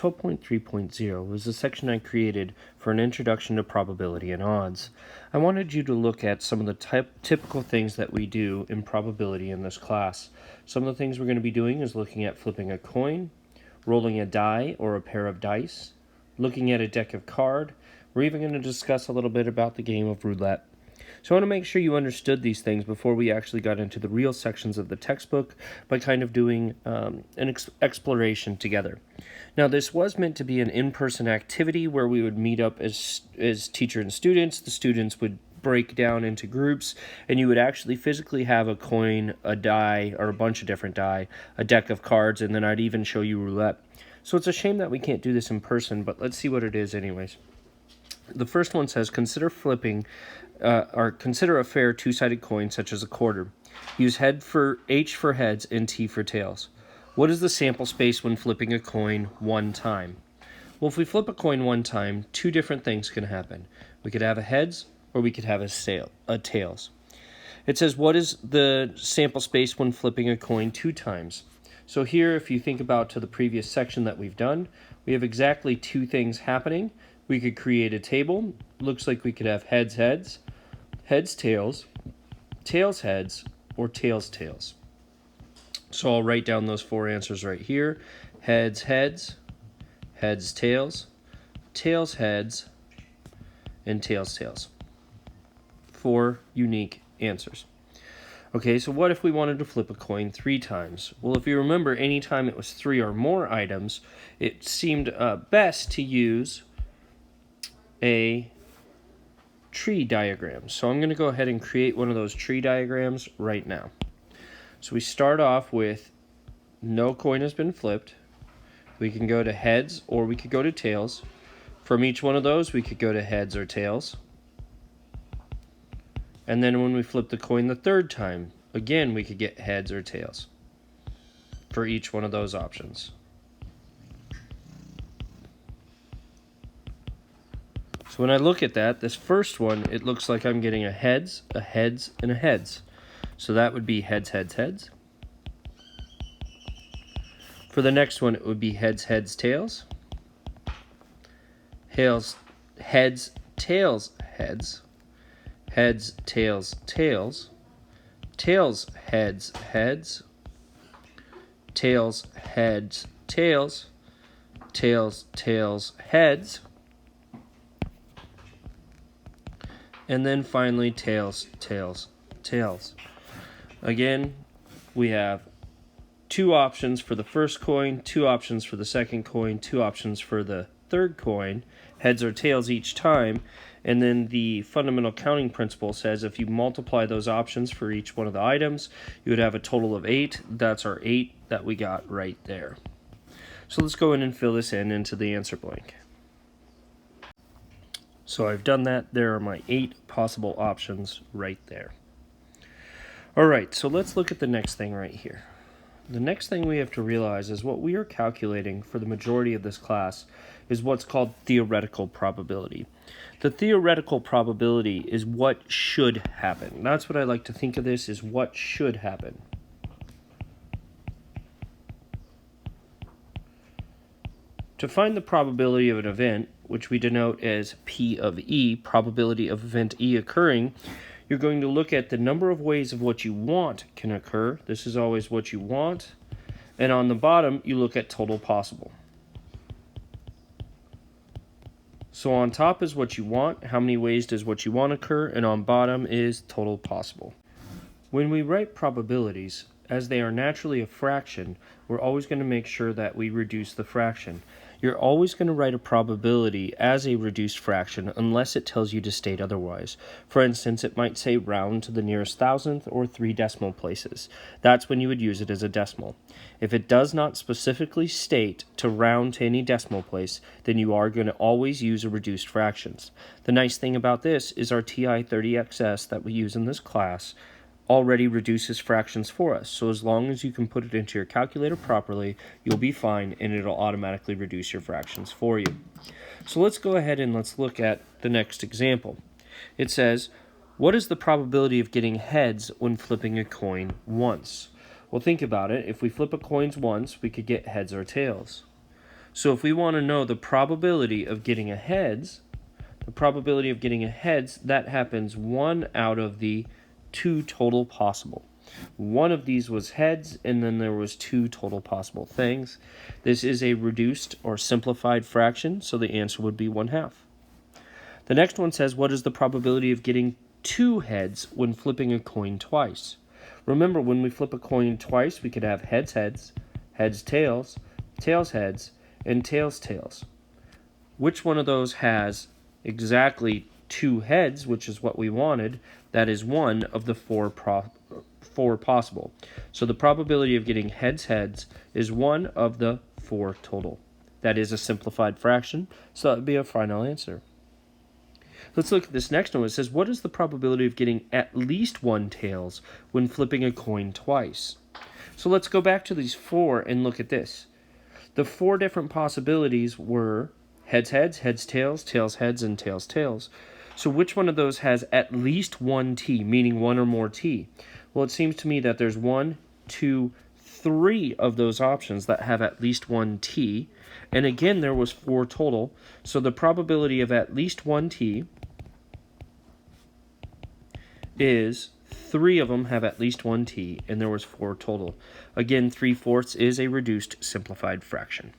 12.3.0 was the section I created for an introduction to probability and odds. I wanted you to look at some of the typical things that we do in probability in this class. Some of the things we're going to be doing is looking at flipping a coin, rolling a die or a pair of dice, looking at a deck of cards. We're even going to discuss a little bit about the game of roulette. So I want to make sure you understood these things before we actually got into the real sections of the textbook by kind of doing an exploration together. Now, this was meant to be an in-person activity where we would meet up as teacher and students. The students would break down into groups, and you would actually physically have a coin, a die, or a bunch of different die, a deck of cards, and then I'd even show you roulette. So it's a shame that we can't do this in person, but let's see what it is anyways. The first one says, consider flipping, or consider a fair two-sided coin such as a quarter. Use H for heads and T for tails. What is the sample space when flipping a coin one time? Well, if we flip a coin one time, two different things can happen. We could have a heads or we could have a tails. It says, what is the sample space when flipping a coin two times? So here, if you think about to the previous section that we've done, we have exactly two things happening. We could create a table. Looks like we could have heads, heads, heads, tails, tails, heads, or tails, tails. So I'll write down those four answers right here. Heads, heads, heads, tails, tails, heads, and tails, tails. Four unique answers. Okay, so what if we wanted to flip a coin three times? Well, if you remember, anytime it was three or more items, it seemed best to use a tree diagram. So I'm going to go ahead and create one of those tree diagrams right now. So we start off with no coin has been flipped. We can go to heads or we could go to tails. From each one of those, we could go to heads or tails. And then when we flip the coin the third time, again, we could get heads or tails for each one of those options. So when I look at that, this first one, it looks like I'm getting a heads, and a heads. So that would be heads, heads, heads. For the next one, it would be heads, heads, tails. Heads, tails, heads. Heads, tails, tails. Tails, heads, heads. Tails, heads, tails. Tails, tails, heads. And then finally, tails, tails, tails. Again, we have two options for the first coin, two options for the second coin, two options for the third coin, heads or tails each time. And then the fundamental counting principle says if you multiply those options for each one of the items, you would have a total of 8. That's our 8 that we got right there. So let's go in and fill this in into the answer blank. So I've done that. There are my 8 possible options right there. All right, so let's look at the next thing right here. The next thing we have to realize is what we are calculating for the majority of this class is what's called theoretical probability. The theoretical probability is what should happen. That's what I like to think of this, is what should happen. To find the probability of an event, which we denote as P of E, probability of event E occurring, you're going to look at the number of ways of what you want can occur. This is always what you want. And on the bottom, you look at total possible. So on top is what you want, how many ways does what you want occur, and on bottom is total possible. When we write probabilities, as they are naturally a fraction, we're always going to make sure that we reduce the fraction. You're always going to write a probability as a reduced fraction unless it tells you to state otherwise. For instance, it might say round to the nearest thousandth or 3 decimal places. That's when you would use it as a decimal. If it does not specifically state to round to any decimal place, then you are going to always use a reduced fractions. The nice thing about this is our TI-30XS that we use in this class already reduces fractions for us. So as long as you can put it into your calculator properly, you'll be fine and it'll automatically reduce your fractions for you. So let's go ahead and let's look at the next example. It says, what is the probability of getting heads when flipping a coin once? Well, think about it. If we flip a coin once, we could get heads or tails. So if we want to know the probability of getting a heads, that happens 1 out of the 2 total possible. One of these was heads, and then there was 2 total possible things. This is a reduced or simplified fraction, so the answer would be 1/2. The next one says, what is the probability of getting 2 heads when flipping a coin twice? Remember, when we flip a coin twice, we could have heads, heads, heads, tails, tails, heads, and tails, tails. Which one of those has exactly 2 heads, which is what we wanted? That is 1 of the 4 possible. So the probability of getting heads, heads is 1 of the 4 total. That is a simplified fraction, so that would be a final answer. Let's look at this next one. It says, what is the probability of getting at least 1 tails when flipping a coin twice? So let's go back to these 4 and look at this. The 4 different possibilities were heads, heads, heads, tails, tails, heads, and tails, tails. So which one of those has at least 1 t, meaning 1 or more t? Well, it seems to me that there's 1, 2, 3 of those options that have at least 1 t. And again, there was 4 total. So the probability of at least 1 t is 3 of them have at least 1 t, and there was 4 total. Again, 3/4 is a reduced simplified fraction.